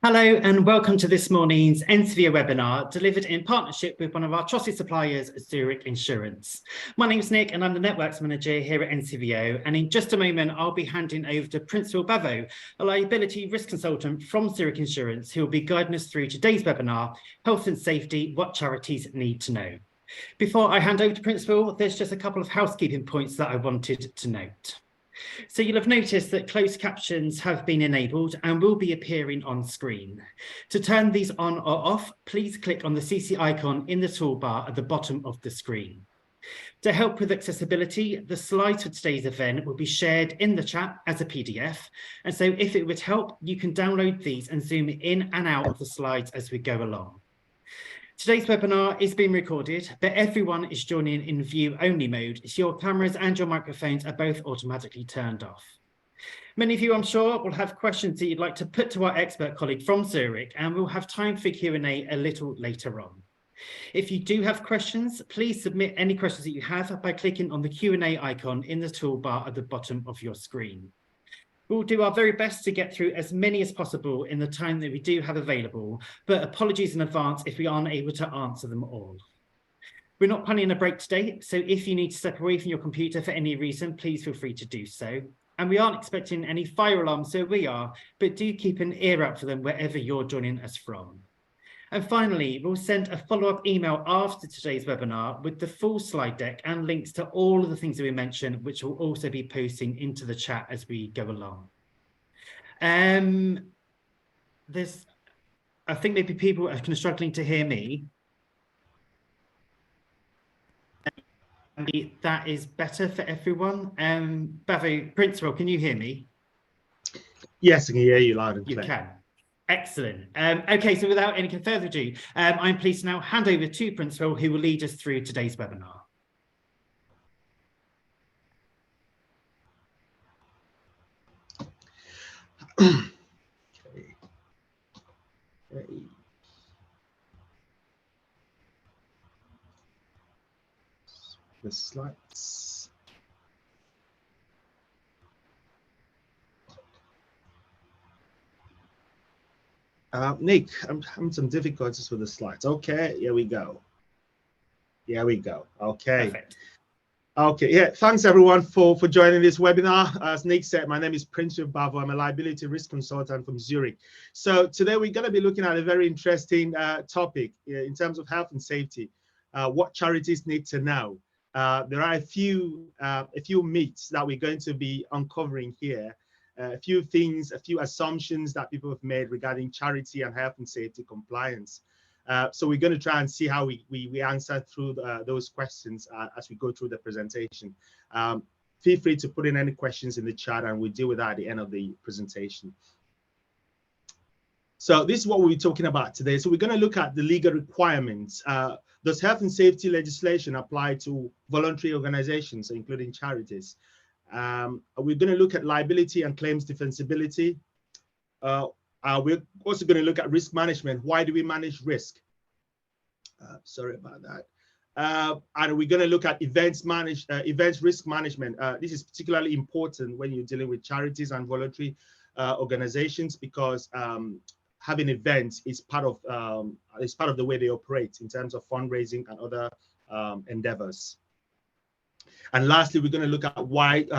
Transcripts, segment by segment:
Hello and welcome to this morning's NCVO webinar delivered in partnership with one of our trusted suppliers, Zurich Insurance. My name is Nick and I'm the Networks Manager here at NCVO, and in just a moment I'll be handing over to Princewill Bavoh, a liability risk consultant from Zurich Insurance, who will be guiding us through today's webinar, Health and Safety, What Charities Need to Know. Before I hand over to Princewill, there's just a couple of housekeeping points that I wanted to note. So you'll have noticed that closed captions have been enabled and will be appearing on screen. To turn these on or off, please click on the CC icon in the toolbar at the bottom of the screen. To help with accessibility, the slides for today's event will be shared in the chat as a PDF. And so if it would help, you can download these and zoom in and out of the slides as we go along. Today's webinar is being recorded, but everyone is joining in view-only mode, so your cameras and your microphones are both automatically turned off. Many of you, I'm sure, will have questions that you'd like to put to our expert colleague from Zurich, and we'll have time for Q&A a little later on. If you do have questions, please submit any questions that you have by clicking on the Q&A icon in the toolbar at the bottom of your screen. We'll do our very best to get through as many as possible in the time that we do have available, but apologies in advance if we aren't able to answer them all. We're not planning a break today, so if you need to step away from your computer for any reason, please feel free to do so. And we aren't expecting any fire alarms, so we are, but do keep an ear out for them wherever you're joining us from. And finally, we'll send a follow-up email after today's webinar with the full slide deck and links to all of the things that we mentioned, which will also be posting into the chat as we go along. I think maybe people are kind of struggling to hear me. That is better for everyone. Bavoh, Princewill, can you hear me? Yes, I can hear you loud and clear. You can. Excellent. Okay, so without any further ado, I'm pleased to now hand over to Princewill, who will lead us through today's webinar. Okay. The slides. Nick, I'm having some difficulties with the slides. Okay, here we go. Here we go. Okay. Perfect. Okay, yeah, thanks everyone for joining this webinar. As Nick said, my name is Princewill Bavoh. I'm a liability risk consultant from Zurich. So today we're going to be looking at a very interesting topic in terms of health and safety, what charities need to know. There are a few myths that we're going to be uncovering here. A few things, a few assumptions that people have made regarding charity and health and safety compliance. So we're going to try and see how we answer through those questions as we go through the presentation. Feel free to put in any questions in the chat and we'll deal with that at the end of the presentation. So this is what we'll be talking about today. So we're going to look at the legal requirements. Does health and safety legislation apply to voluntary organizations, including charities? We're going to look at liability and claims defensibility. We're also going to look at risk management. Why do we manage risk? Sorry about that. And we're going to look at events risk management. This is particularly important when you're dealing with charities and voluntary organizations, because having events is part of the way they operate in terms of fundraising and other endeavors. And lastly, we're going to look at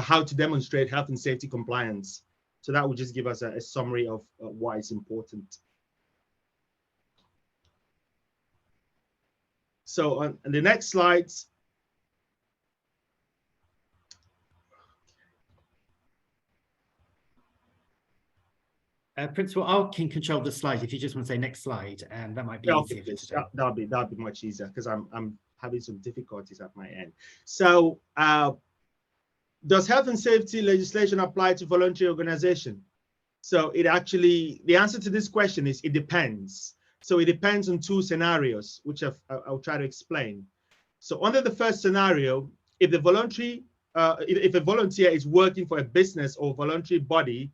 how to demonstrate health and safety compliance. So that will just give us a summary of why it's important. So on the next slides. Princewill, I can control the slide if you just want to say next slide, and that might be easier for today. That'll be much easier because I'm having some difficulties at my end. So does health and safety legislation apply to voluntary organization? So the answer to this question is it depends. So it depends on two scenarios, which I'll try to explain. So under the first scenario, if a volunteer is working for a business or voluntary body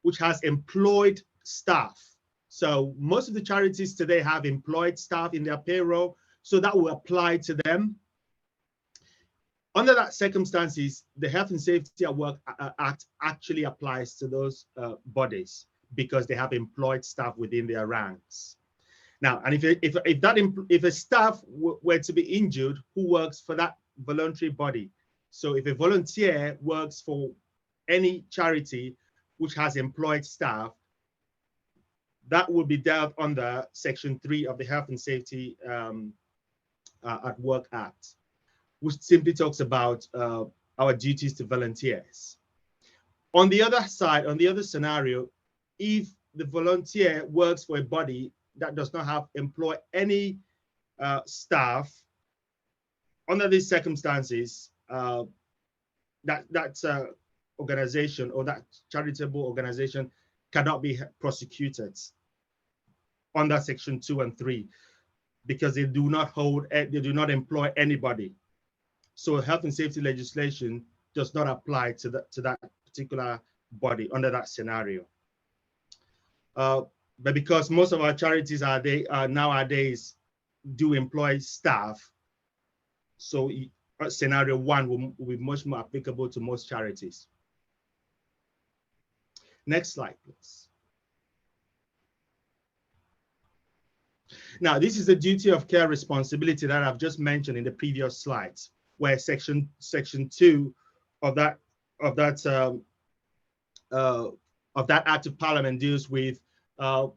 which has employed staff. So most of the charities today have employed staff in their payroll, so that will apply to them. Under that circumstances, the Health and Safety at Work Act actually applies to those bodies, because they have employed staff within their ranks. Now, and if a staff were to be injured, who works for that voluntary body? So if a volunteer works for any charity which has employed staff, that will be dealt under Section 3 of the Health and Safety at Work Act, which simply talks about our duties to volunteers. On the other side, on the other scenario, if the volunteer works for a body that does not employ any staff, under these circumstances, that organization or that charitable organization cannot be prosecuted under Section 2 and 3 because they do not employ anybody. So health and safety legislation does not apply to that particular body under that scenario. But because most of our charities nowadays do employ staff, so scenario 1 will be much more applicable to most charities. Next slide, please. Now, this is the duty of care responsibility that I've just mentioned in the previous slides, where section 2 of that Act of Parliament deals with to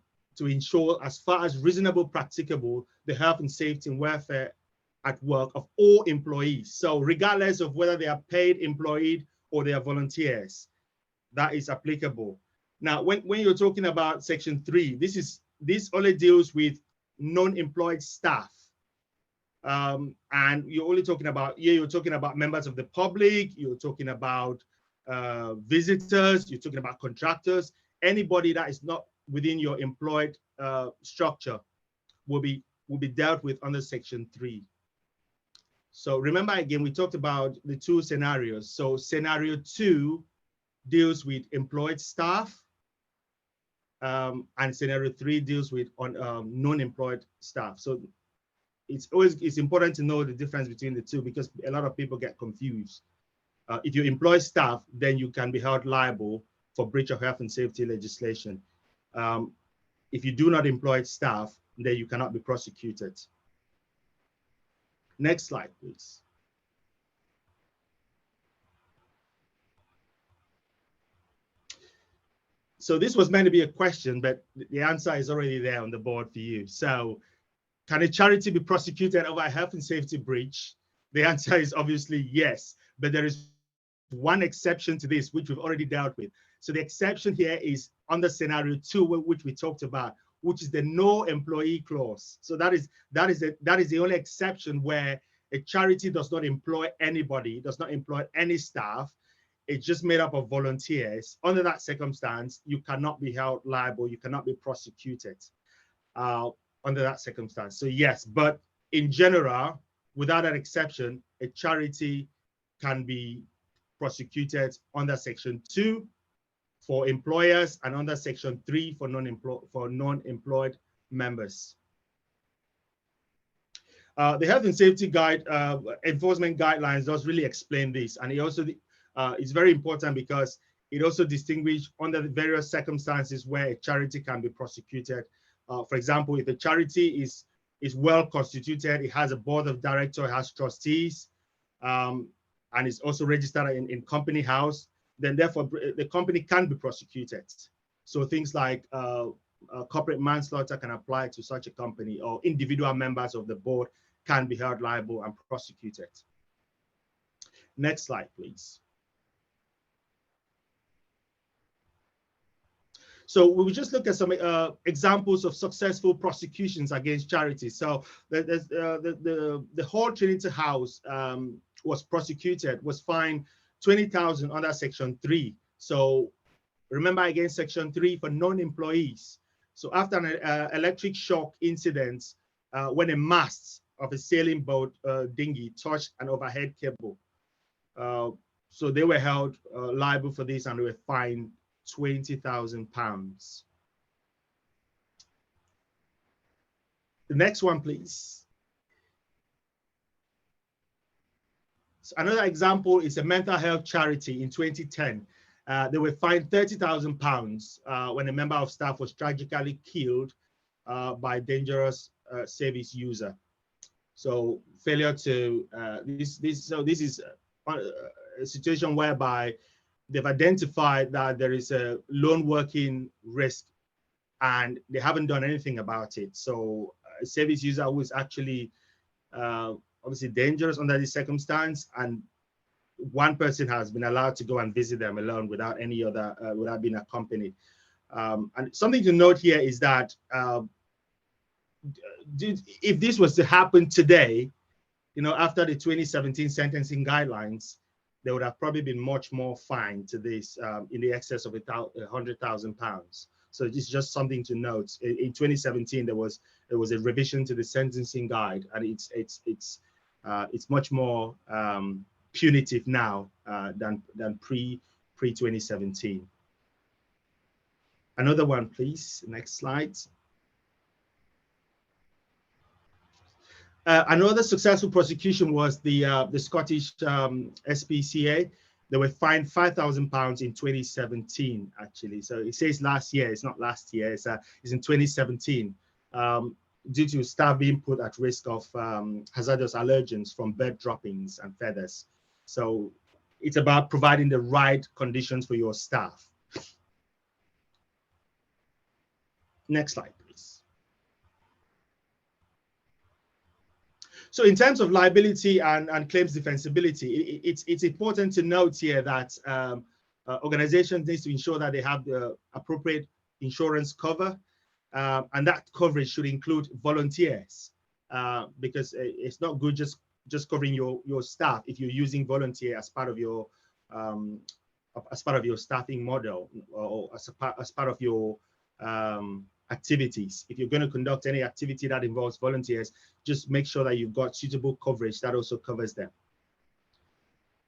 ensure, as far as reasonable practicable, the health and safety and welfare at work of all employees. So regardless of whether they are paid employed or they are volunteers, that is applicable. Now, when you're talking about Section 3, this only deals with non-employed staff. And you're only talking about, you're talking about members of the public, you're talking about visitors, you're talking about contractors. Anybody that is not within your employed structure will be dealt with under Section 3. So remember, again, we talked about the 2 scenarios. So scenario 2 deals with employed staff, and scenario 3 deals with non-employed staff. So it's important to know the difference between the 2 because a lot of people get confused. If you employ staff, then you can be held liable for breach of health and safety legislation. If you do not employ staff, then you cannot be prosecuted. Next slide, please. So this was meant to be a question, but the answer is already there on the board for you. So can a charity be prosecuted over a health and safety breach? The answer is obviously yes, but there is one exception to this, which we've already dealt with. So the exception here is under scenario 2, which we talked about, which is the no employee clause. So that is the only exception where a charity does not employ anybody, does not employ any staff. It's just made up of volunteers. Under that circumstance, you cannot be held liable. You cannot be prosecuted under that circumstance. So yes, but in general, without that exception, a charity can be prosecuted under Section 2 for employers and under Section 3 for non-employed members. The health and safety enforcement guidelines does really explain this, and it also is very important because it also distinguishes under the various circumstances where a charity can be prosecuted. For example, if a charity is well constituted, it has a board of directors, it has trustees, and is also registered in Company House, then therefore the company can be prosecuted. So things like corporate manslaughter can apply to such a company, or individual members of the board can be held liable and prosecuted. Next slide, please. So we will just look at some examples of successful prosecutions against charities. So the whole Trinity House was prosecuted, was fined 20,000 under Section 3. So remember, again, Section 3 for non-employees. So after an electric shock incident, when a mast of a sailing boat dinghy touched an overhead cable, so they were held liable for this and they were fined £20,000. The next one, please. So another example is a mental health charity in 2010. They were fined £30,000 when a member of staff was tragically killed by a dangerous service user. So failure to this is a situation whereby they've identified that there is a lone working risk and they haven't done anything about it. So a service user who is actually obviously dangerous under this circumstance, and one person has been allowed to go and visit them alone without any other, without being accompanied. And something to note here is that if this was to happen today, you know, after the 2017 sentencing guidelines, there would have probably been much more fine to this in the excess of £100,000. So this is just something to note. In 2017, there was a revision to the sentencing guide, and it's much more punitive now than pre 2017. Another one, please. Next slide. Another successful prosecution was the Scottish SPCA. They were fined £5,000 in 2017, actually. So it says last year. It's not last year. It's in 2017, due to staff being put at risk of hazardous allergens from bird droppings and feathers. So it's about providing the right conditions for your staff. Next slide, please. So in terms of liability and claims defensibility, it's important to note here that organizations need to ensure that they have the appropriate insurance cover, and that coverage should include volunteers, because it's not good just covering your staff if you're using volunteer as part of your staffing model, or as part of your activities. If you're going to conduct any activity that involves volunteers, just make sure that you've got suitable coverage that also covers them.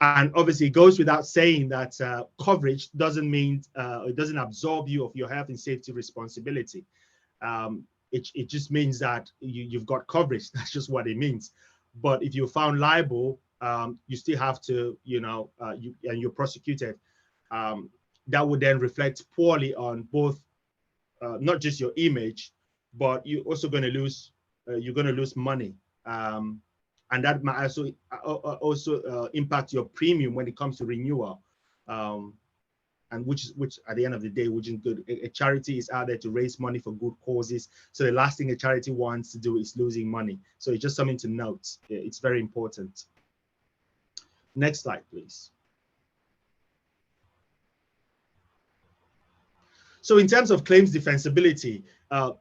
And obviously, it goes without saying that coverage doesn't mean it doesn't absolve you of your health and safety responsibility. It just means that you've got coverage. That's just what it means. But if you're found liable, you still have to, and you're prosecuted. That would then reflect poorly on both, not just your image, but you're also going to lose. You're going to lose money, and that might also impact your premium when it comes to renewal. And which at the end of the day, which is good. A charity is out there to raise money for good causes. So the last thing a charity wants to do is losing money. So it's just something to note. It's very important. Next slide, please. So in terms of claims defensibility, I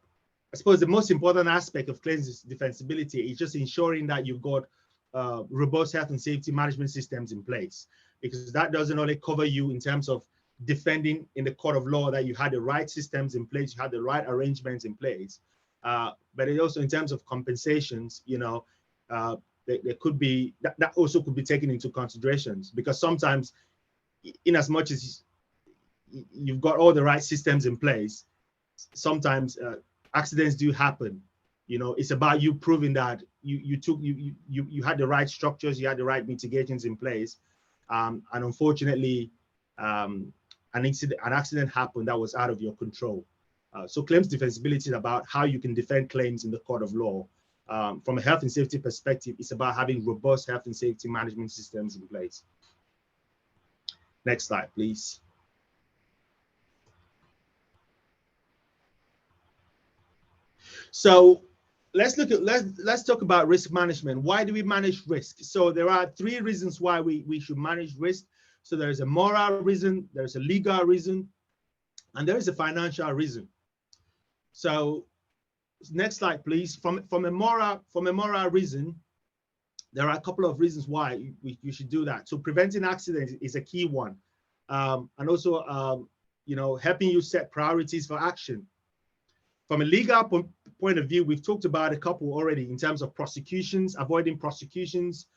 suppose the most important aspect of claims defensibility is just ensuring that you've got robust health and safety management systems in place, because that doesn't only cover you in terms of defending in the court of law that you had the right systems in place, you had the right arrangements in place, but it also in terms of compensations, there could be that also could be taken into considerations, because sometimes, in as much as you've got all the right systems in place, sometimes accidents do happen. It's about you proving that you had the right structures, you had the right mitigations in place, and unfortunately, an accident happened that was out of your control. So claims defensibility is about how you can defend claims in the court of law. From a health and safety perspective, it's about having robust health and safety management systems in place. Next slide, please. So let's talk about risk management. Why do we manage risk? So there are 3 reasons why we should manage risk. So there is a moral reason, there's a legal reason, and there is a financial reason. So next slide, please. From a moral reason, there are a couple of reasons why you should do that. So preventing accidents is a key one, and also helping you set priorities for action. From a legal point of view, we've talked about a couple already in terms of prosecutions, avoiding prosecutions.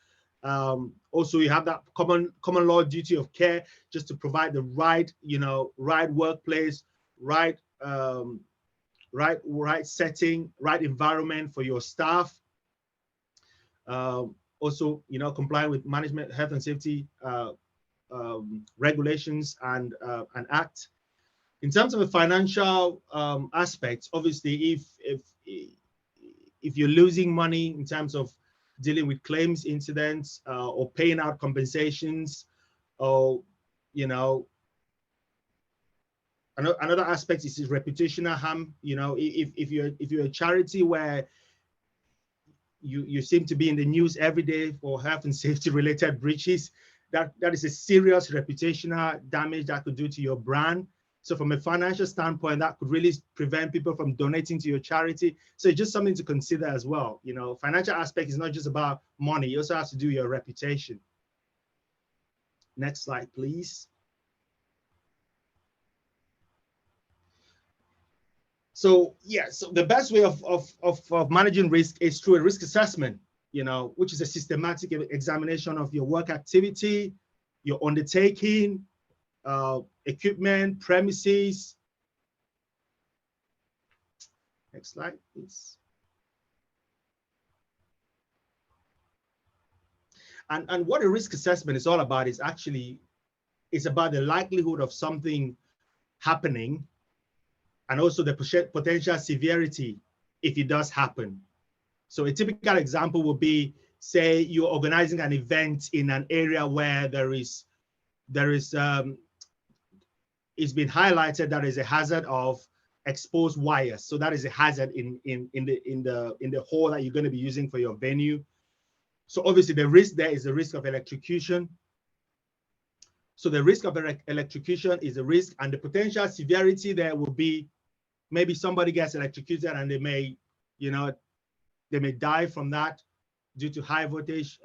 Also, you have that common law duty of care, just to provide the right workplace, right setting, right environment for your staff. Also, complying with management health and safety regulations and act. In terms of a financial aspect, obviously, if you're losing money in terms of dealing with claims incidents or paying out compensations, or another aspect is reputational harm. If you're a charity where you seem to be in the news every day for health and safety related breaches, that is a serious reputational damage that could do to your brand. So from a financial standpoint, that could really prevent people from donating to your charity. So it's just something to consider as well. Financial aspect is not just about money. It also has to do with your reputation. Next slide, please. So so the best way of managing risk is through a risk assessment, which is a systematic examination of your work activity, your undertaking, equipment, premises. Next slide, please. And what a risk assessment is all about is actually, it's about the likelihood of something happening and also the potential severity if it does happen. So a typical example would be, say you're organizing an event in an area where it's been highlighted that is a hazard of exposed wires. So that is a hazard in the hall that you're going to be using for your venue. So obviously the risk there is the risk of electrocution. So the risk of electrocution is a risk, and the potential severity there will be maybe somebody gets electrocuted and they may die from that due to high voltage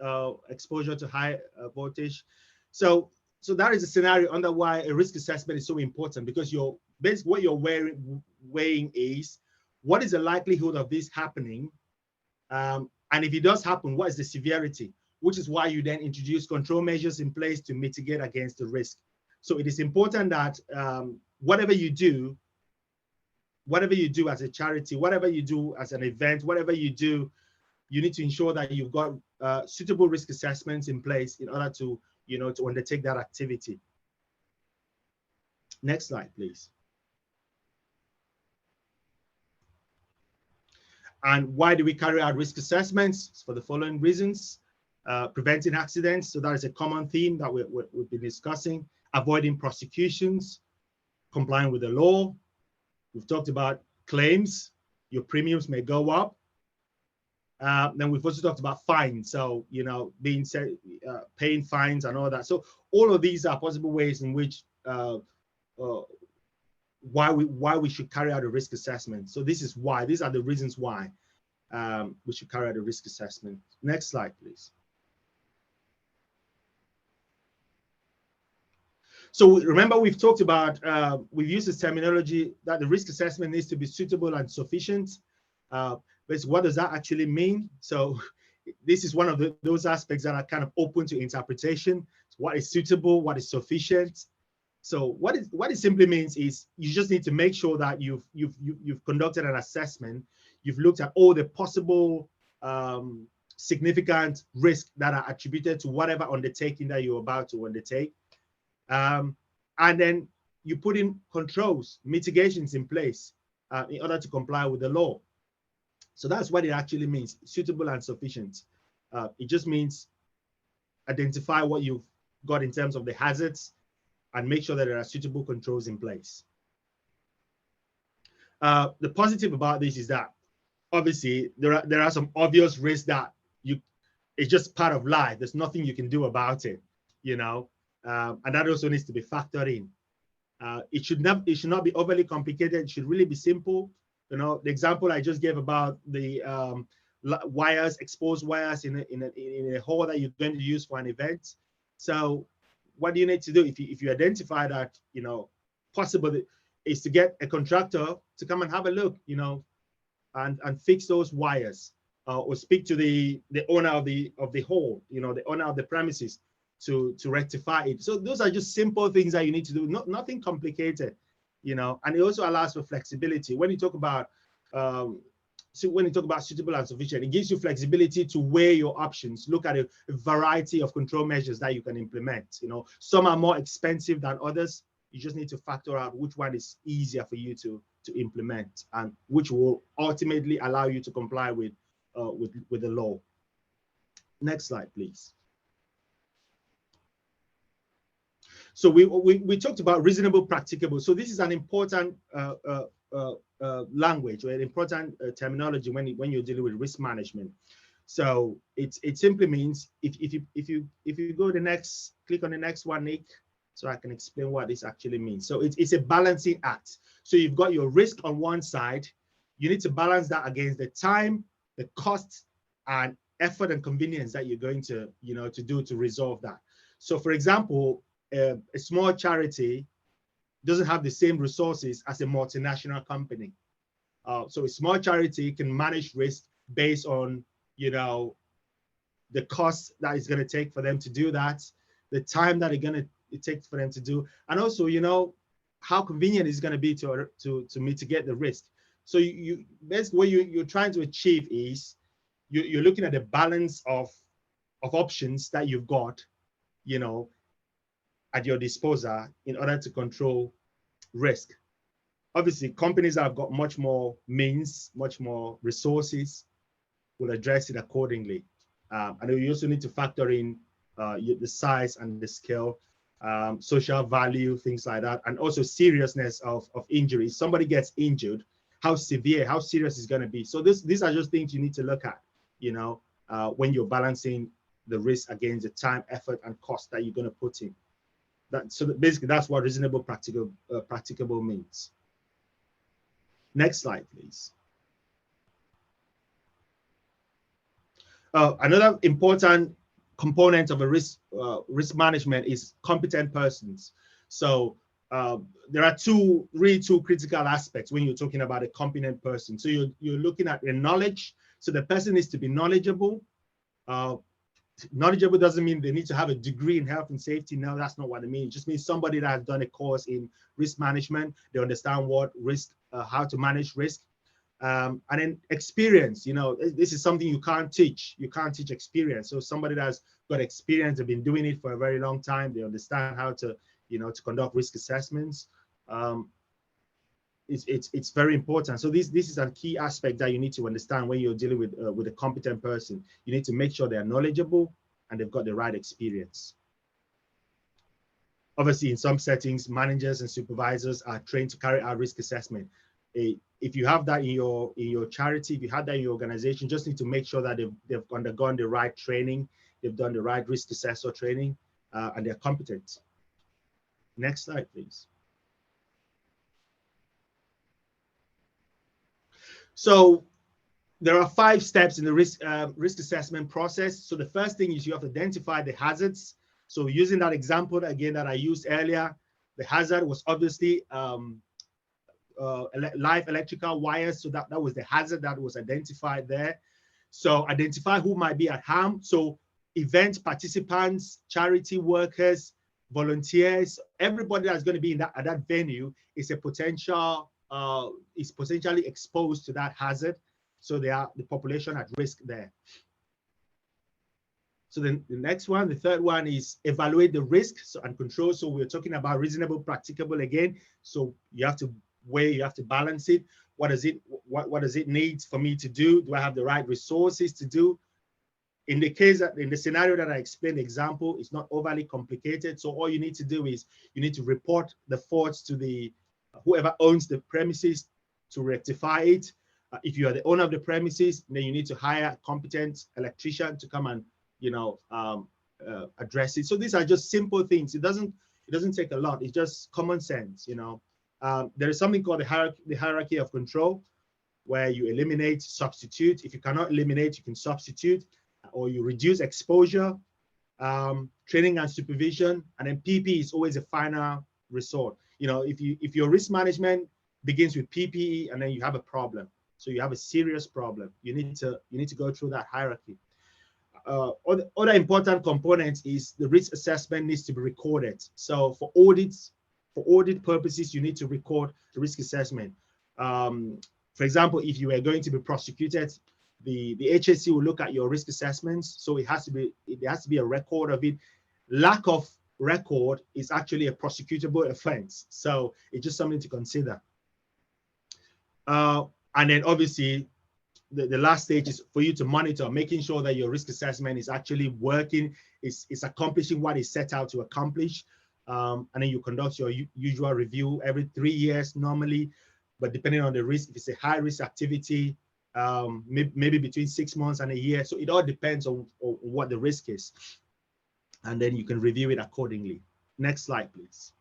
exposure to high voltage. So that is a scenario under why a risk assessment is so important, because basically what you're weighing is what is the likelihood of this happening, and if it does happen, what is the severity? Which is why you then introduce control measures in place to mitigate against the risk. So it is important that whatever you do as a charity, whatever you do as an event, whatever you do, you need to ensure that you've got suitable risk assessments in place in order to undertake that activity. Next slide, please. And why do we carry out risk assessments? It's for the following reasons. Preventing accidents, so that is a common theme that we've been discussing. Avoiding prosecutions, complying with the law. We've talked about claims. Your premiums may go up. Then we've also talked about fines. So, paying fines and all that. So all of these are possible ways in which why we should carry out a risk assessment. So these are the reasons why we should carry out a risk assessment. Next slide, please. So remember, we've talked about, we've used this terminology that the risk assessment needs to be suitable and sufficient. But what does that actually mean? So this is one of those aspects that are kind of open to interpretation. What is suitable? What is sufficient? So what it simply means is you just need to make sure that you've conducted an assessment. You've looked at all the possible significant risks that are attributed to whatever undertaking that you're about to undertake. And then you put in controls, mitigations in place in order to comply with the law. So that's what it actually means, suitable and sufficient. It just means identify what you've got in terms of the hazards and make sure that there are suitable controls in place. The positive about this is that obviously there are some obvious risks that it's just part of life. There's nothing you can do about it, and that also needs to be factored in. It should not be overly complicated. It should really be simple. The example I just gave about the wires, exposed wires in a hall that you're going to use for an event. So what do you need to do if you identify that possible is to get a contractor to come and have a look, and fix those wires, or speak to the owner of the hall, the owner of the premises to rectify it. So those are just simple things that you need to do, nothing complicated, and it also allows for flexibility. When you talk about so when you talk about suitable and sufficient, it gives you flexibility to weigh your options, look at a variety of control measures that you can implement. You know, some are more expensive than others. You just need to factor out which one is easier for you to implement and which will ultimately allow you to comply with the law. Next slide, please. So we talked about reasonable, practicable. So this is an important language or an important terminology when you're dealing with risk management. So it simply means if you go the next, click on the next one, Nick, so I can explain what this actually means. So it's a balancing act. So you've got your risk on one side. You need to balance that against the time, the cost, and effort and convenience that you're going to do to resolve that. So for example, a small charity doesn't have the same resources as a multinational company. So a small charity can manage risk based on, the cost that it's going to take for them to do that, the time that it takes for them to do, and also, how convenient it's going to be to mitigate the risk. So basically what you're trying to achieve is you're looking at the balance of options that you've got, at your disposal in order to control risk. Obviously, companies that have got much more means, much more resources will address it accordingly. And you also need to factor in the size and the scale, social value, things like that, and also seriousness of injury. If somebody gets injured, how severe, how serious is going to be. So these are just things you need to look at, when you're balancing the risk against the time, effort, and cost that you're going to put in. So basically, that's what reasonable, practicable means. Next slide, please. Another important component of a risk management is competent persons. So there are two critical aspects when you're talking about a competent person. So you're looking at the knowledge. So the person needs to be knowledgeable. Knowledgeable doesn't mean they need to have a degree in health and safety. No, that's not what it means. It just means somebody that has done a course in risk management. They understand what risk, how to manage risk. And then experience, this is something you can't teach. You can't teach experience. So somebody that's got experience, they've been doing it for a very long time. They understand how to, to conduct risk assessments. It's very important. So this is a key aspect that you need to understand when you're dealing with a competent person. You need to make sure they're knowledgeable and they've got the right experience. Obviously, in some settings, managers and supervisors are trained to carry out risk assessment. If you have that in your charity, if you have that in your organization, just need to make sure that they've undergone the right training, they've done the right risk assessor training, and they're competent. Next slide, please. So there are 5 steps in the risk assessment process. So the first thing is you have to identify the hazards. So using that example again that I used earlier, the hazard was obviously live electrical wires. So that was the hazard that was identified there. So identify who might be at harm. So event participants, charity workers, volunteers, everybody that's going to be at that venue is a potential is potentially exposed to that hazard. So they are the population at risk there. So then the next one, the third one is evaluate the risk and control. So we're talking about reasonable, practicable again. So you have to weigh, you have to balance it. What does it need for me to do? Do I have the right resources to do? In the scenario that I explained, example, it's not overly complicated. So all you need to do is you need to report the faults to whoever owns the premises to rectify it. If you are the owner of the premises, then you need to hire a competent electrician to come and address it. So these are just simple things. It doesn't take a lot. It's just common sense. There is something called the hierarchy of control, where you eliminate, substitute. If you cannot eliminate, you can substitute, or you reduce exposure, training and supervision, and then PP is always a final resort. If your risk management begins with PPE and then you have a problem, so you have a serious problem, you need to go through that hierarchy. Other important components is the risk assessment needs to be recorded. So for audit purposes, you need to record the risk assessment. For example, if you were going to be prosecuted, the HSC will look at your risk assessments. So there has to be a record of it. Lack of record is actually a prosecutable offense. So it's just something to consider. And then obviously, the last stage is for you to monitor, making sure that your risk assessment is actually working, is accomplishing what is set out to accomplish. And then you conduct your usual review every 3 years normally, but depending on the risk, if it's a high risk activity, maybe between 6 months and a year. So it all depends on what the risk is. And then you can review it accordingly. Next slide, please.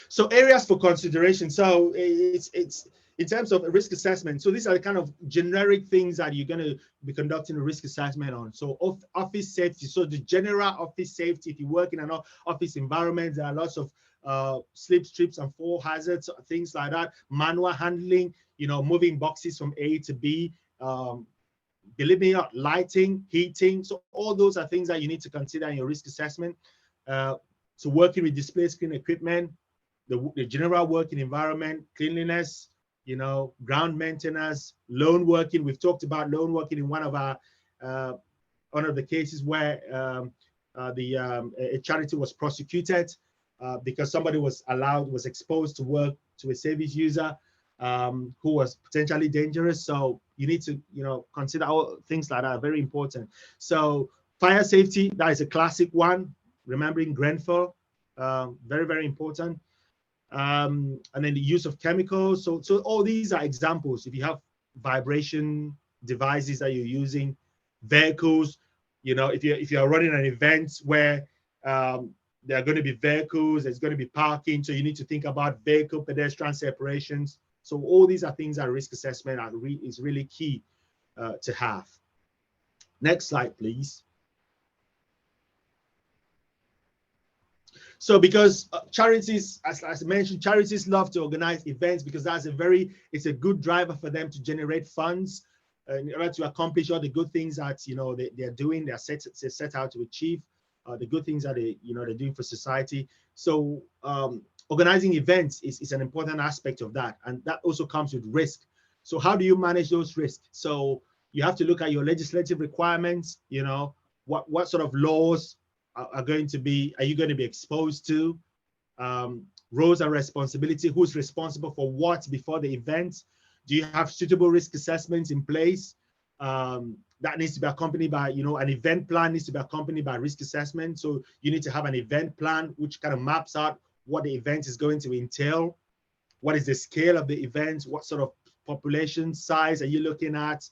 So areas for consideration. So it's in terms of a risk assessment. So these are the kind of generic things that you're going to be conducting a risk assessment on. So office safety. So the general office safety, if you work in an office environment, there are lots of slip, trips, and fall hazards, things like that. Manual handling, moving boxes from A to B. Believe me, lighting, heating. So all those are things that you need to consider in your risk assessment. So working with display screen equipment, the general working environment, cleanliness, ground maintenance, loan working. We've talked about loan working in one of the cases where a charity was prosecuted because somebody was exposed to work to a service user who was potentially dangerous. So you need to, consider all things like that, very important. So fire safety, that is a classic one. Remembering Grenfell, very, very important. And then the use of chemicals. So all these are examples. If you have vibration devices that you're using, vehicles, if you're running an event where there are going to be vehicles, there's going to be parking, so you need to think about vehicle pedestrian separations. So all these are things that risk assessment is really key to have. Next slide, please. So because charities, as I mentioned, charities love to organize events because it's a good driver for them to generate funds in order to accomplish all the good things that they're doing, they're set out to achieve, the good things that they're doing for society. So organizing events is an important aspect of that, and that also comes with risk. So how do you manage those risks? So you have to look at your legislative requirements. What sort of laws are you going to be exposed to? Roles and responsibility, who's responsible for what before the event? Do you have suitable risk assessments in place? That needs to be accompanied by, an event plan needs to be accompanied by risk assessment. So you need to have an event plan which kind of maps out what the event is going to entail. What is the scale of the event? What sort of population size are you looking at?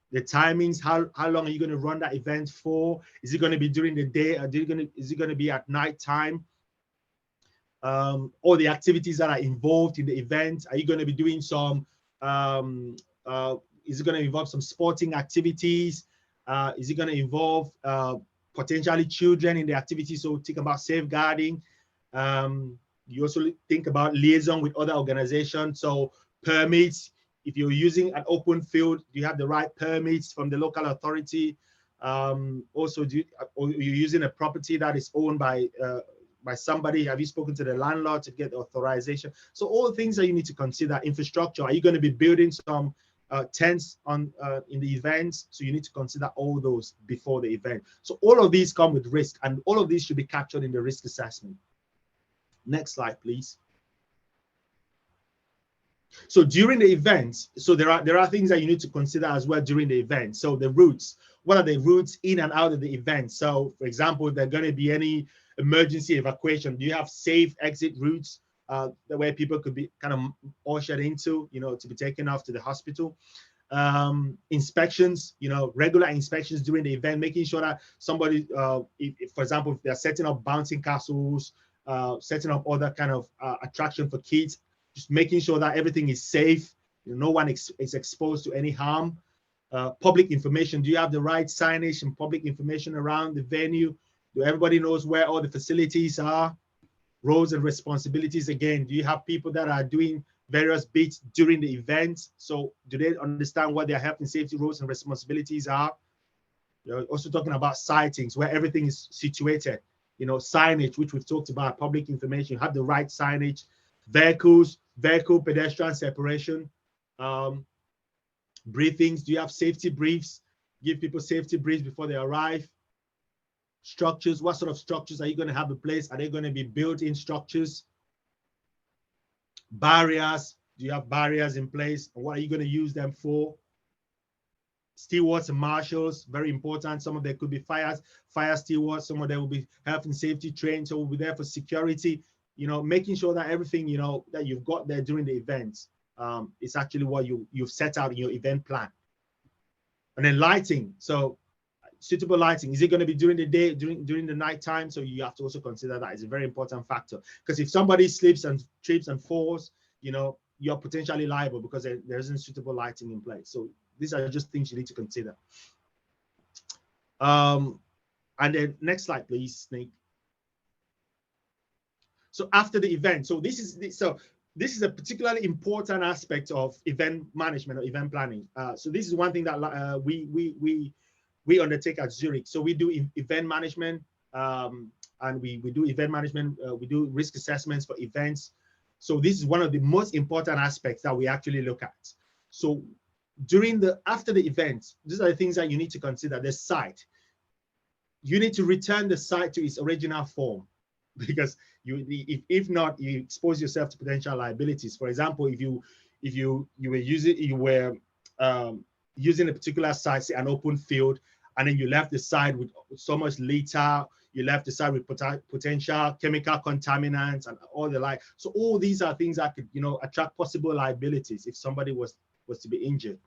The timings, how long are you going to run that event for? Is it going to be during the day? Is it going to be at night time? All the activities that are involved in the event. Are you going to be doing some, is it going to involve some sporting activities? Is it going to involve potentially children in the activity? So think about safeguarding. You also think about liaison with other organizations. So permits. If you're using an open field, do you have the right permits from the local authority? Also, or you're using a property that is owned by somebody? Have you spoken to the landlord to get the authorization? So all the things that you need to consider. Infrastructure. Are you going to be building some tents in the events? So you need to consider all those before the event. So all of these come with risk, and all of these should be captured in the risk assessment. Next slide, please. So during the event, so there are things that you need to consider as well during the event. So the routes, what are the routes in and out of the event? So for example, if there's going to be any emergency evacuation, do you have safe exit routes where people could be kind of ushered into, to be taken off to the hospital? Inspections, regular inspections during the event, making sure that somebody, if for example, if they're setting up bouncing castles, setting up other kind of attraction for kids, just making sure that everything is safe, no one is exposed to any harm. Public information, do you have the right signage and public information around the venue? Do everybody knows where all the facilities are? Roles and responsibilities, again, do you have people that are doing various bits during the event? So do they understand what their health and safety roles and responsibilities are? You're also talking about sightings, where everything is situated. signage, which we've talked about, public information. You have the right signage, vehicle pedestrian separation, briefings. Do you have safety briefs? Give people safety briefs before they arrive. Structures, what sort of structures are you going to have in place? Are they going to be built-in structures? Barriers, do you have barriers in place? And what are you going to use them for? Stewards and marshals, very important. Some of them could be fire stewards. Some of them will be health and safety trained. So we'll be there for security, making sure that everything, that you've got there during the event is actually what you've set out in your event plan. And then lighting. So suitable lighting. Is it going to be during the day, during the night time? So you have to also consider that. It's a very important factor, because if somebody slips and trips and falls, you're potentially liable because there isn't suitable lighting in place. So these are just things you need to consider. And then next slide, please, Snake. So after the event, so this is a particularly important aspect of event management or event planning. So this is one thing that we undertake at Zurich. So we do event management, and we do event management. We do risk assessments for events. So this is one of the most important aspects that we actually look at. So after the event, these are the things that you need to consider. The site, you need to return the site to its original form, because if not, you expose yourself to potential liabilities. For example, if you were using a particular site, say an open field, and then you left the site with so much litter, you left the site with potential chemical contaminants and all the like. So all these are things that could, attract possible liabilities if somebody was to be injured,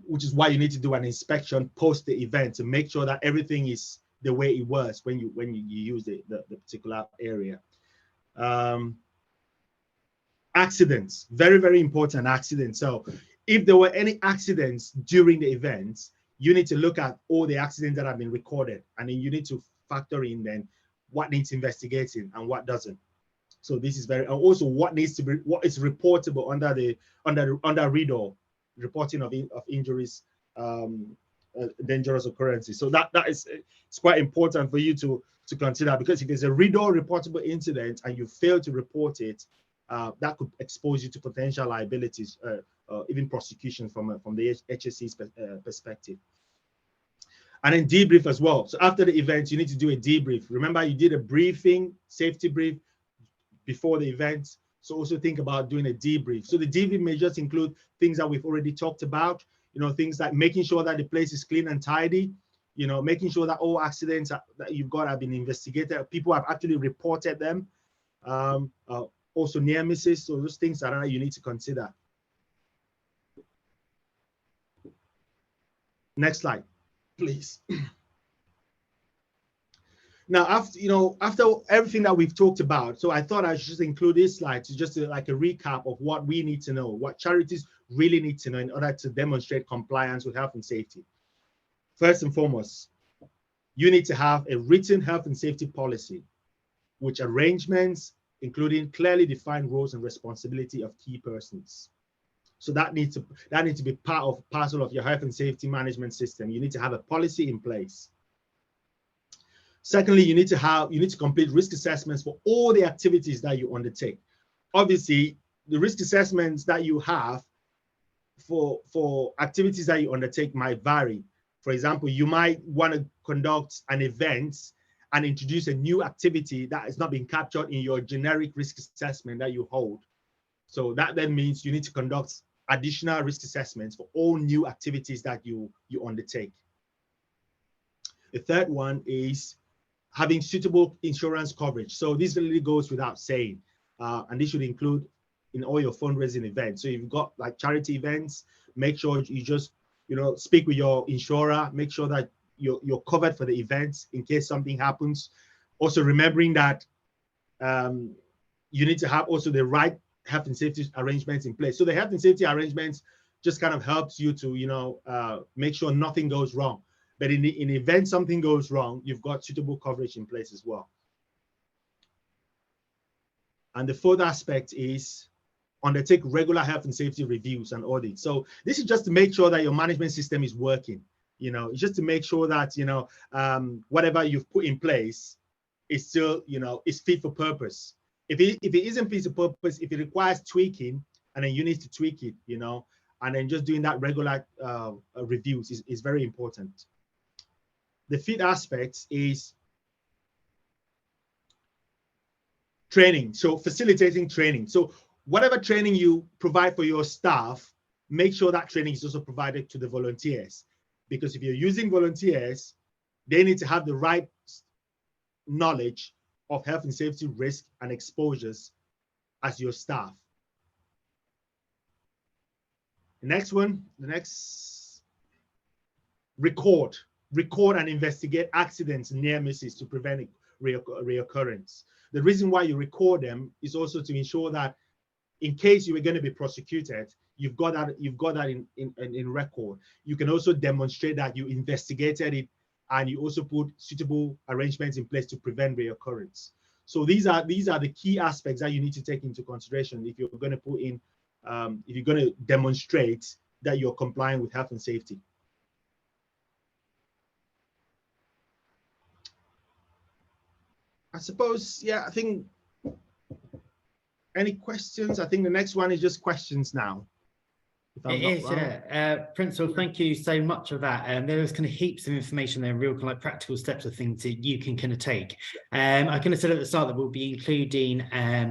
which is why you need to do an inspection post the event to make sure that everything is the way it was when you use the particular area. Accidents, very, very important. Accidents. So if there were any accidents during the event, you need to look at all the accidents that have been recorded, and then you need to factor in then what needs investigating and what doesn't. So this is very, and also what is reportable under READOR, reporting of injuries, dangerous occurrences. So it's quite important for you to consider, because if there's a READOR reportable incident and you fail to report it, that could expose you to potential liabilities, even prosecution from the HSE's perspective. And then debrief as well. So after the event, you need to do a debrief. Remember, you did a briefing, safety brief before the event. So also think about doing a debrief. So the debrief may just include things that we've already talked about, things like making sure that the place is clean and tidy, making sure that all accidents that you've got have been investigated. People have actually reported them. Also near misses. So those things that you need to consider. Next slide, please. Now, after everything that we've talked about, so I thought I should just include this slide to just like a recap of what we need to know, what charities really need to know in order to demonstrate compliance with health and safety. First and foremost, you need to have a written health and safety policy, which arrangements, including clearly defined roles and responsibility of key persons. So that needs to be parcel of your health and safety management system. You need to have a policy in place. Secondly, you need to complete risk assessments for all the activities that you undertake. Obviously, the risk assessments that you have for activities that you undertake might vary. For example, you might want to conduct an event and introduce a new activity that has not been captured in your generic risk assessment that you hold. So that then means you need to conduct additional risk assessments for all new activities that you undertake. The third one is having suitable insurance coverage. So this really goes without saying, and this should include in all your fundraising events. So if you've got like charity events, make sure you just speak with your insurer, make sure that you're covered for the events in case something happens. Also remembering that you need to have also the right health and safety arrangements in place. So the health and safety arrangements just kind of helps you to make sure nothing goes wrong. But in the event something goes wrong, you've got suitable coverage in place as well. And the fourth aspect is undertake regular health and safety reviews and audits. So this is just to make sure that your management system is working. You know, just to make sure that, you know, whatever you've put in place is still, you know, is fit for purpose. If it isn't fit for purpose, if it requires tweaking, and then you need to tweak it, you know, and then just doing that regular reviews is very important. The fifth aspect is training. So facilitating training. So whatever training you provide for your staff, make sure that training is also provided to the volunteers. Because if you're using volunteers, they need to have the right knowledge of health and safety risk and exposures as your staff. The next one, record and investigate accidents and near misses to prevent reoccurrence. The reason why you record them is also to ensure that in case you were going to be prosecuted, you've got that in record. You can also demonstrate that you investigated it and you also put suitable arrangements in place to prevent reoccurrence. So these are the key aspects that you need to take into consideration if you're going to put in, if you're going to demonstrate that you're complying with health and safety. I suppose, yeah, I think, any questions? I think the next one is just questions now. It is, yeah. Princewill, thank you so much for that. There was kind of heaps of information there, real kind of like practical steps of things that you can kind of take. I kind of said at the start that we'll be including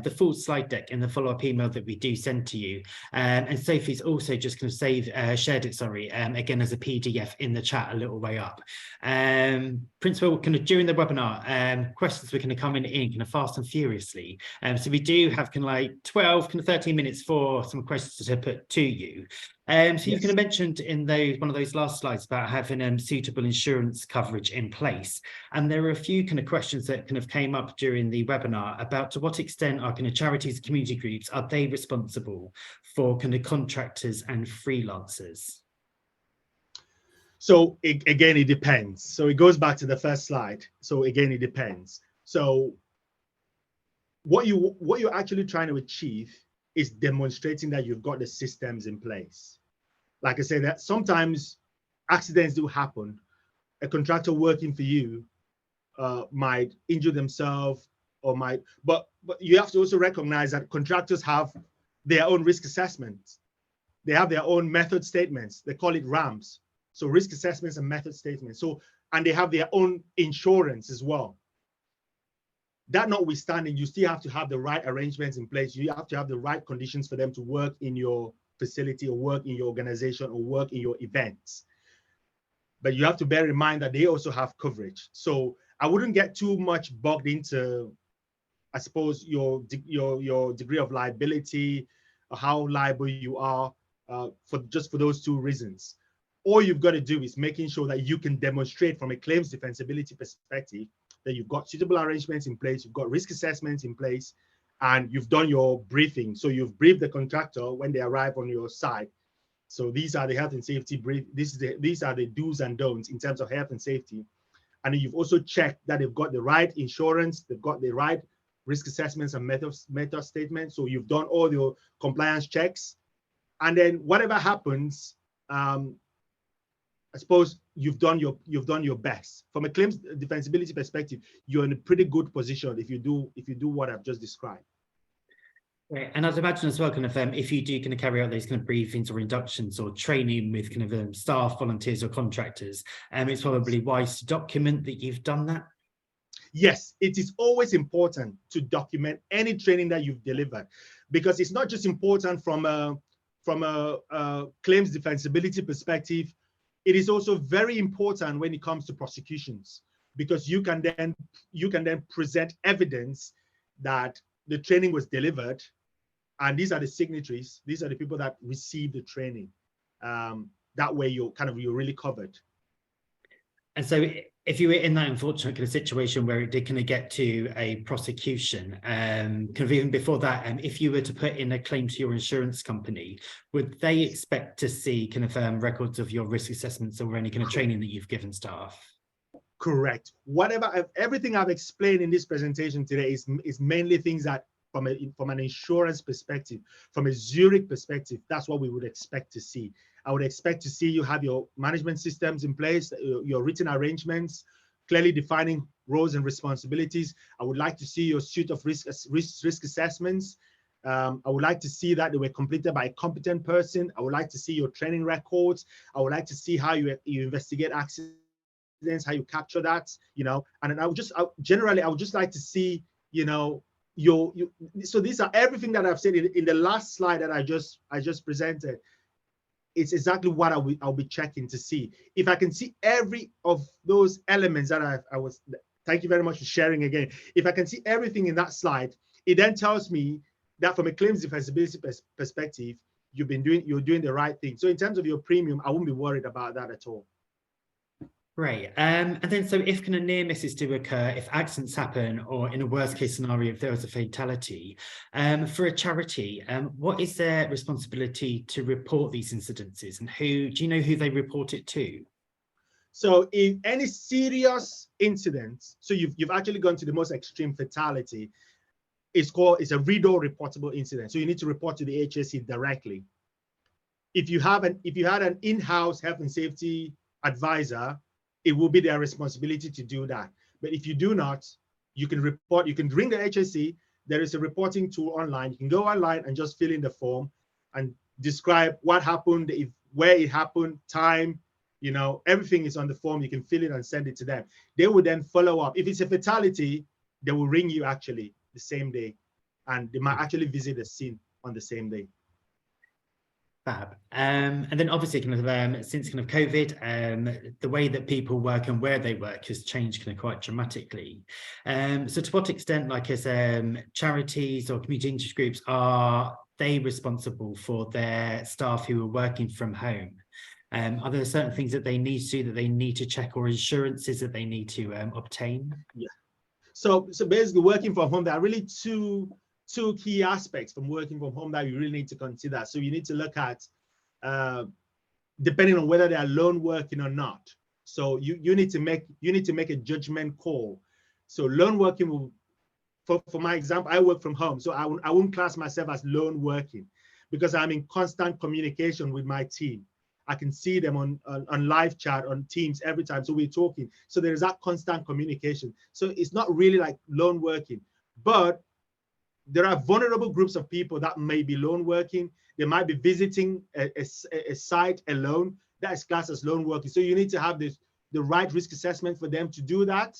the full slide deck in the follow-up email that we do send to you. And Sophie's also just kind of shared it, again as a PDF in the chat a little way up. Princewill, kind of during the webinar, questions were kind of coming in kind of fast and furiously. So we do have kind of like 12, kind of 13 minutes for some questions to put to you. So you kind of mentioned in one of those last slides about having suitable insurance coverage in place, and there are a few kind of questions that kind of came up during the webinar about to what extent are kind of charities and community groups, are they responsible for kind of contractors and freelancers? So again, it depends. So it goes back to the first slide. So again, it depends. So what you're actually trying to achieve is demonstrating that you've got the systems in place. Like I said, that sometimes accidents do happen. A contractor working for you might injure themselves or might, but you have to also recognize that contractors have their own risk assessments. They have their own method statements. They call it RAMs. So risk assessments and method statements. So, and they have their own insurance as well. That notwithstanding, you still have to have the right arrangements in place. You have to have the right conditions for them to work in your facility or work in your organization or work in your events. But you have to bear in mind that they also have coverage. So I wouldn't get too much bogged into, I suppose, your degree of liability or how liable you are for those two reasons. All you've got to do is making sure that you can demonstrate from a claims defensibility perspective that you've got suitable arrangements in place, you've got risk assessments in place, and you've done your briefing. So you've briefed the contractor when they arrive on your site. So these are the health and safety brief. These are the do's and don'ts in terms of health and safety. And you've also checked that they've got the right insurance, they've got the right risk assessments and method statements. So you've done all your compliance checks. And then whatever happens, I suppose you've done your best. From a claims defensibility perspective, you're in a pretty good position if you do what I've just described. Right. And I'd imagine as well, kind of if you do kind of carry out those kind of briefings or inductions or training with kind of staff, volunteers or contractors, it's probably wise to document that you've done that. Yes, it is always important to document any training that you've delivered, because it's not just important from a claims defensibility perspective. It is also very important when it comes to prosecutions, because you can then present evidence that the training was delivered, and these are the signatories. These are the people that received the training. That way, you're really covered. And so, if you were in that unfortunate kind of situation where it did kind of get to a prosecution, kind of even before that, if you were to put in a claim to your insurance company, would they expect to see kind of records of your risk assessments or any kind of training that you've given staff? Correct. Everything I've explained in this presentation today is mainly things that from an insurance perspective, from a Zurich perspective, that's what we would expect to see. I would expect to see you have your management systems in place, your written arrangements, clearly defining roles and responsibilities. I would like to see your suite of risk assessments. I would like to see that they were completed by a competent person. I would like to see your training records. I would like to see how you investigate accidents, how you capture that, and I would just like to see, so these are everything that I've said in the last slide that I just presented. It's exactly what I'll be checking to see. If I can see every of those elements that thank you very much for sharing again. If I can see everything in that slide, it then tells me that from a claims defensibility perspective, you're doing the right thing. So in terms of your premium, I wouldn't be worried about that at all. Great. And then, so if kind of near misses do occur, if accidents happen, or in a worst case scenario, if there was a fatality, for a charity, what is their responsibility to report these incidences, and do you know who they report it to? So if any serious incident, so you've actually gone to the most extreme fatality, it's a read-all reportable incident. So you need to report to the HSE directly. If you had an in-house health and safety advisor, it will be their responsibility to do that. But if you do not, you can report, you can ring the HSE. There is a reporting tool online. You can go online and just fill in the form and describe what happened, where it happened, time, everything is on the form. You can fill it and send it to them. They will then follow up. If it's a fatality, they will ring you actually the same day, and they might actually visit the scene on the same day. Fab. And then obviously kind of since kind of COVID, the way that people work and where they work has changed kind of quite dramatically. So to what extent, like as charities or community interest groups, are they responsible for their staff who are working from home? Are there certain things that they need to do, that they need to check, or insurances that they need to obtain? Yeah. So basically, working from home, there are really two key aspects from working from home that you really need to consider. So you need to look at, depending on whether they are lone working or not. So you need to make a judgment call. So lone working will, for my example, I work from home, so I won't class myself as lone working, because I'm in constant communication with my team. I can see them on live chat, on Teams every time. So we're talking. So there is that constant communication. So it's not really like lone working, but there are vulnerable groups of people that may be lone working. They might be visiting a site alone. That is classed as lone working. So you need to have the right risk assessment for them to do that.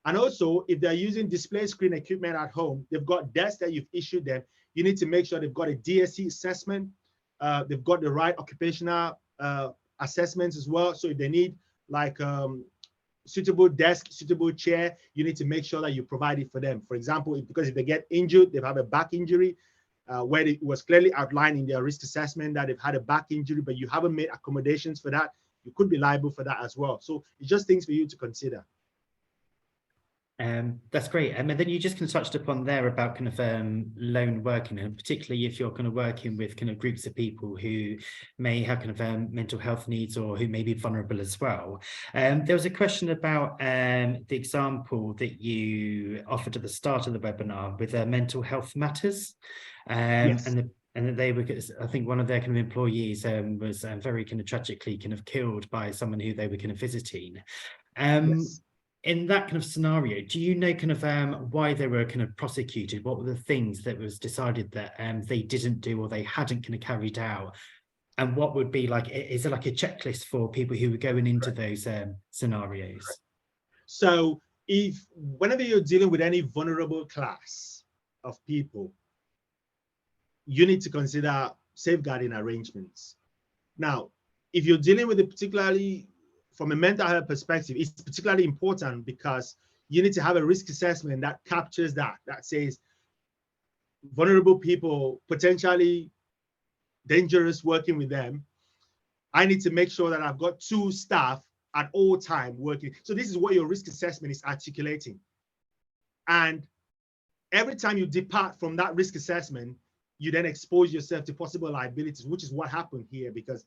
And also, if they're using display screen equipment at home, they've got desks that you've issued them. You need to make sure they've got a DSC assessment. They've got the right occupational assessments as well. So if they need like suitable desk, suitable chair, you need to make sure that you provide it for them. For example, because if they get injured, they have a back injury, where it was clearly outlined in their risk assessment that they've had a back injury, but you haven't made accommodations for that, you could be liable for that as well. So it's just things for you to consider. That's great. And then you just kind of touched upon there about kind of lone working, and particularly if you're kind of working with kind of groups of people who may have kind of mental health needs, or who may be vulnerable as well. There was a question about the example that you offered at the start of the webinar with mental health matters. Yes. And they were, I think one of their kind of employees was very kind of tragically kind of killed by someone who they were kind of visiting. Yes. In that kind of scenario, do you know kind of why they were kind of prosecuted? What were the things that was decided that they didn't do, or they hadn't kind of carried out? And what would be like, is there like a checklist for people who were going into those scenarios? So whenever you're dealing with any vulnerable class of people, you need to consider safeguarding arrangements. Now, if you're dealing with particularly from a mental health perspective, it's particularly important because you need to have a risk assessment that captures that says vulnerable people, potentially dangerous working with them. I need to make sure that I've got 2 staff at all time working. So this is what your risk assessment is articulating. And every time you depart from that risk assessment, you then expose yourself to possible liabilities, which is what happened here, because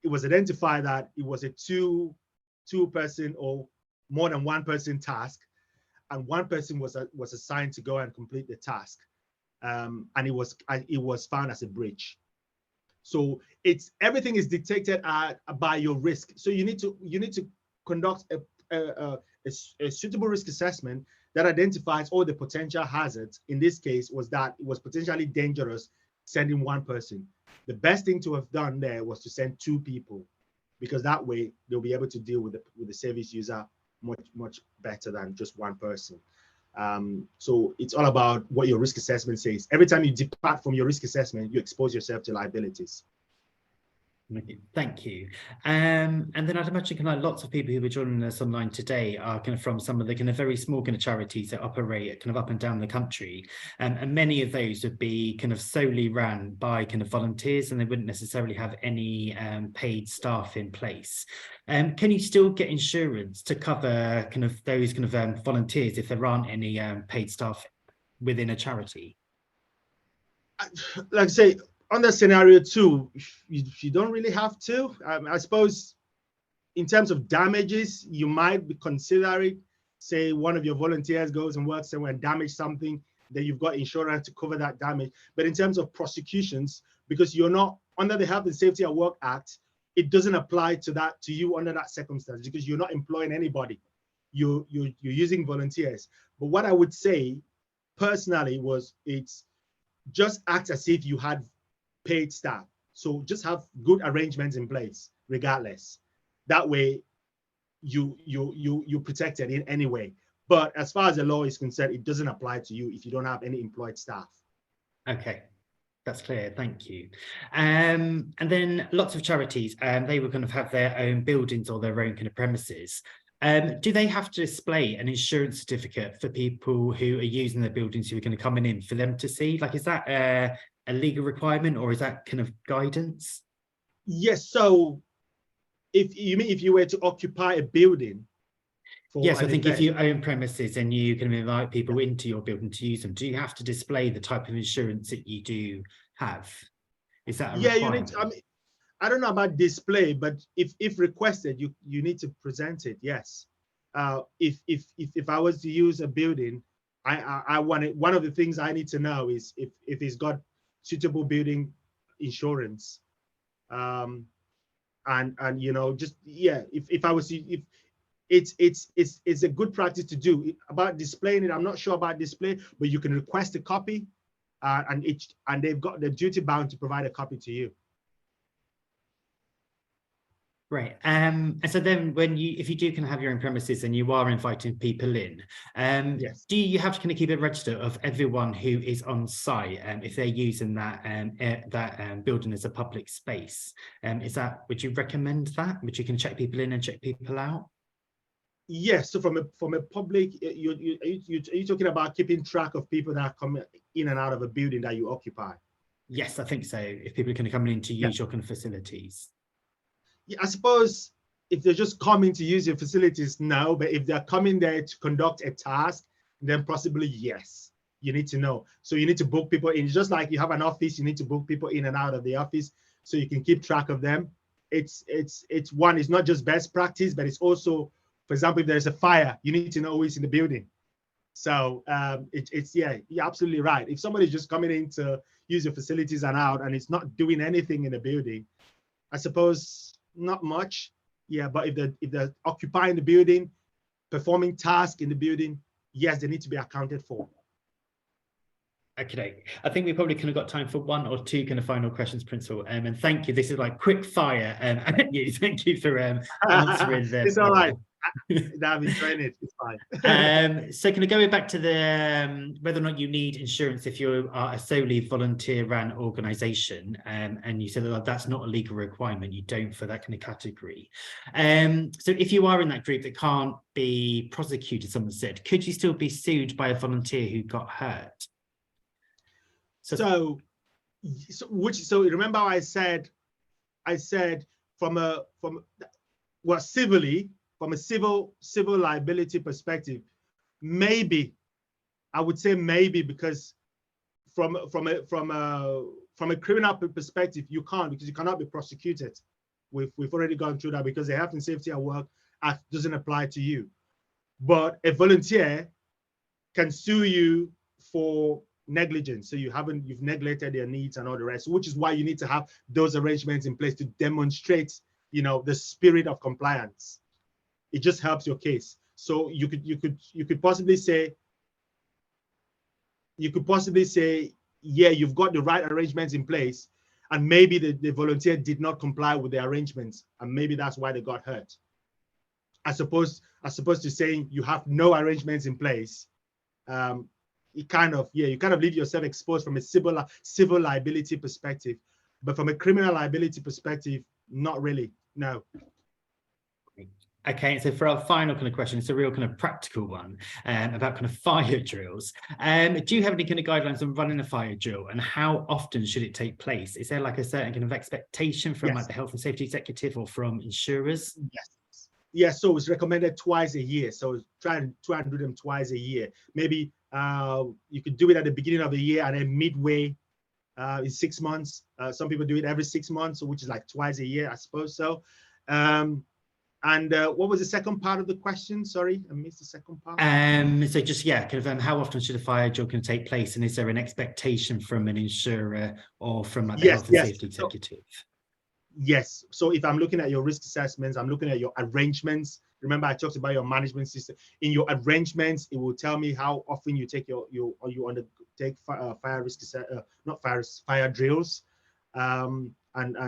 it was identified that it was a two-person or more than 1 person task, and 1 person was assigned to go and complete the task, and it was found as a breach. So it's everything is dictated by your risk. So you need to conduct a suitable risk assessment that identifies all the potential hazards. In this case, was that it was potentially dangerous sending one person. The best thing to have done there was to send 2 people, because that way they'll be able to deal with the service user much better than just one person. So it's all about what your risk assessment says. Every time you depart from your risk assessment, you expose yourself to liabilities. Thank you. And then I'd imagine kind of lots of people who are joining us online today are kind of from some of the kind of very small kind of charities that operate kind of up and down the country. And many of those would be kind of solely run by kind of volunteers, and they wouldn't necessarily have any paid staff in place. Can you still get insurance to cover kind of those kind of volunteers if there aren't any paid staff within a charity? Like I say, under scenario 2, you don't really have to. I suppose in terms of damages, you might be considering, say one of your volunteers goes and works somewhere and damage something, then you've got insurance to cover that damage. But in terms of prosecutions, because you're not under the Health and Safety at Work Act, it doesn't apply to you under that circumstance, because you're not employing anybody. You're using volunteers. But what I would say personally was, it's just act as if you had paid staff. So just have good arrangements in place regardless. That way you're protected in any way. But as far as the law is concerned, it doesn't apply to you if you don't have any employed staff. Okay. That's clear, thank you. And then lots of charities, they will kind of have their own buildings or their own kind of premises. Do they have to display an insurance certificate for people who are using their buildings, who are going to come in for them to see? Like, is that a legal requirement, or is that kind of guidance? Yes. So if you were to occupy a building, yes, I think if you own premises and you can invite people into your building to use them, do you have to display the type of insurance that you do have? Is that a requirement? You need. I don't know about display, but if requested, you need to present it. Yes. If I was to use a building, I want it. One of the things I need to know is if it's got suitable building insurance, and you know, just if I was to, if it's a good practice to do. About displaying it, I'm not sure about display, but you can request a copy, and they've got the duty bound to provide a copy to you. Right. And so then if you do kind of have your own premises and you are inviting people in, yes. Do you have to kind of keep a register of everyone who is on site, if they're using that building as a public space? Would you recommend that? Would you can check people in and check people out? Yes. So from a public, are you talking about keeping track of people that are coming in and out of a building that you occupy? Yes, I think so. If people are going to come in to use your kind of facilities. Yeah, I suppose if they're just coming to use your facilities, no. But if they're coming there to conduct a task, then possibly yes. You need to know. So you need to book people in. Just like you have an office, you need to book people in and out of the office so you can keep track of them. It's not just best practice, but it's also, for example, if there's a fire, you need to know who is in the building. So you're absolutely right. If somebody's just coming in to use your facilities and out, and it's not doing anything in the building, I suppose not much. Yeah, but if they're occupying the building, performing tasks in the building, yes, they need to be accounted for. Okay, I think we probably kind of got time for 1 or 2 kind of final questions, Princewill. And thank you. This is like quick fire. Thank you for answering them. It's all right. I've enjoyed it. It's fine. So kind of going back to the whether or not you need insurance if you are a solely volunteer-run organisation, and you said that that's not a legal requirement, you don't for that kind of category. So if you are in that group that can't be prosecuted, someone said, could you still be sued by a volunteer who got hurt? So remember how I said civilly, from a civil liability perspective, maybe I would say maybe, because from a criminal perspective, you can't, because you cannot be prosecuted. We've already gone through that, because the Health and Safety at Work Act doesn't apply to you. But a volunteer can sue you for negligence. So you've neglected their needs and all the rest, which is why you need to have those arrangements in place to demonstrate, the spirit of compliance. It just helps your case. So you could possibly say, yeah, you've got the right arrangements in place, and maybe the volunteer did not comply with the arrangements, and maybe that's why they got hurt. As opposed to saying you have no arrangements in place. You kind of leave yourself exposed from a civil liability perspective, but from a criminal liability perspective, not really. No. Okay, so for our final kind of question, it's a real kind of practical one about kind of fire drills. Do you have any kind of guidelines on running a fire drill, and how often should it take place? Is there like a certain kind of expectation from like the health and safety executive or from insurers? Yes, so it's recommended twice a year. So try and do them twice a year. Maybe you could do it at the beginning of the year and then midway in 6 months. Some people do it every 6 months, which is like twice a year, I suppose so. And what was the second part of the question? Sorry, I missed the second part. So just, kind of how often should a fire drill can take place? And is there an expectation from an insurer or from like the health and safety executive? Yes. So if I'm looking at your risk assessments, I'm looking at your arrangements. Remember, I talked about your management system. In your arrangements, it will tell me how often you take you undertake fire risk fire drills. And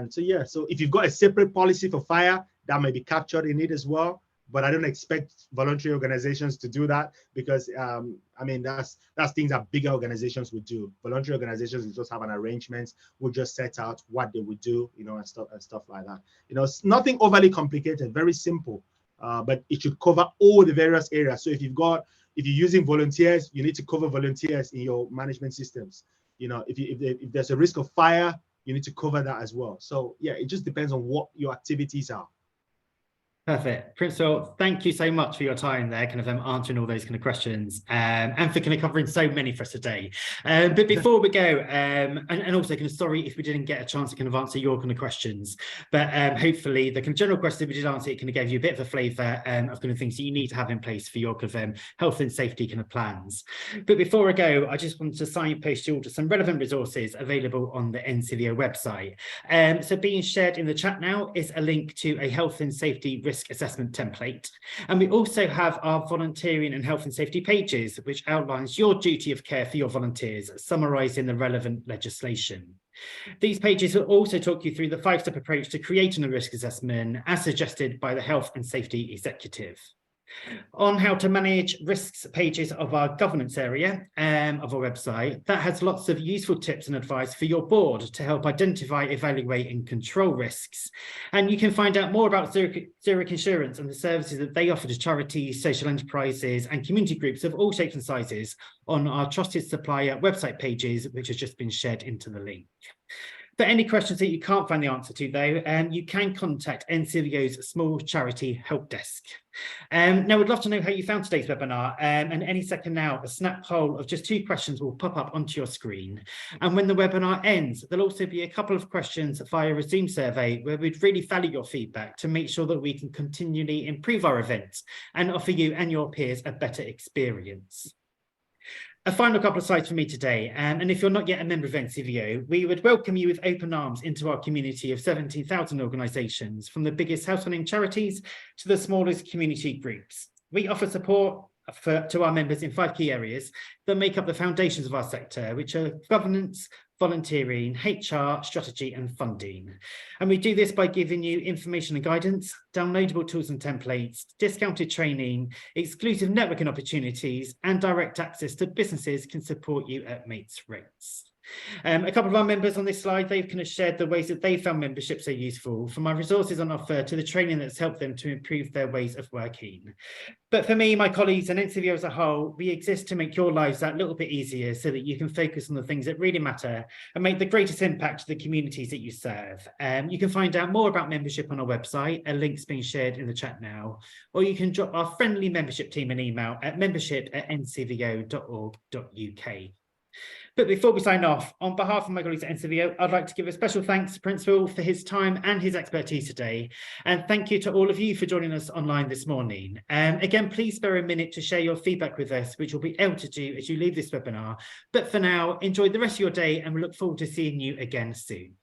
so so if you've got a separate policy for fire, that may be captured in it as well. But I don't expect voluntary organizations to do that, because that's things that bigger organizations would do. Voluntary organizations will just have an arrangement, will just set out what they would do, and stuff like that. It's nothing overly complicated, very simple, but it should cover all the various areas. So if you're using volunteers, you need to cover volunteers in your management systems. If there's a risk of fire, you need to cover that as well. So yeah, it just depends on what your activities are. Perfect. Princewill, thank you so much for your time there, kind of answering all those kind of questions, and for kind of covering so many for us today. But before we go, and also kind of sorry if we didn't get a chance to kind of answer your kind of questions, but hopefully the kind of general question we did answer, it kind of gave you a bit of a flavour of kind of things that you need to have in place for your kind of health and safety kind of plans. But before I go, I just wanted to signpost you all to some relevant resources available on the NCVO website. So being shared in the chat now is a link to a health and safety risk assessment template, and we also have our volunteering and health and safety pages, which outlines your duty of care for your volunteers, summarising the relevant legislation. These pages will also talk you through the 5-step approach to creating a risk assessment as suggested by the health and safety executive. On how to manage risks pages of our governance area of our website, that has lots of useful tips and advice for your board to help identify, evaluate and control risks. And you can find out more about Zurich Insurance and the services that they offer to charities, social enterprises and community groups of all shapes and sizes on our trusted supplier website pages, which has just been shared into the link. For any questions that you can't find the answer to, though, you can contact NCVO's Small Charity Help Desk. Now, we'd love to know how you found today's webinar, and any second now, a snap poll of just 2 questions will pop up onto your screen. And when the webinar ends, there'll also be a couple of questions via a Zoom survey where we'd really value your feedback to make sure that we can continually improve our events and offer you and your peers a better experience. A final couple of slides for me today, and if you're not yet a member of NCVO, we would welcome you with open arms into our community of 17,000 organisations, from the biggest household charities to the smallest community groups. We offer support to our members in 5 key areas that make up the foundations of our sector, which are governance, volunteering, HR, strategy and funding. And we do this by giving you information and guidance, downloadable tools and templates, discounted training, exclusive networking opportunities, and direct access to businesses can support you at mates rates. A couple of our members on this slide, they've kind of shared the ways that they found membership so useful, from our resources on offer to the training that's helped them to improve their ways of working. But for me, my colleagues and NCVO as a whole, we exist to make your lives that little bit easier so that you can focus on the things that really matter and make the greatest impact to the communities that you serve. You can find out more about membership on our website, a link's being shared in the chat now, or you can drop our friendly membership team an email at membership@ncvo.org.uk. But before we sign off, on behalf of my colleagues at NCVO, I'd like to give a special thanks to Princewill for his time and his expertise today. And thank you to all of you for joining us online this morning. Again, please spare a minute to share your feedback with us, which you'll be able to do as you leave this webinar. But for now, enjoy the rest of your day and we look forward to seeing you again soon.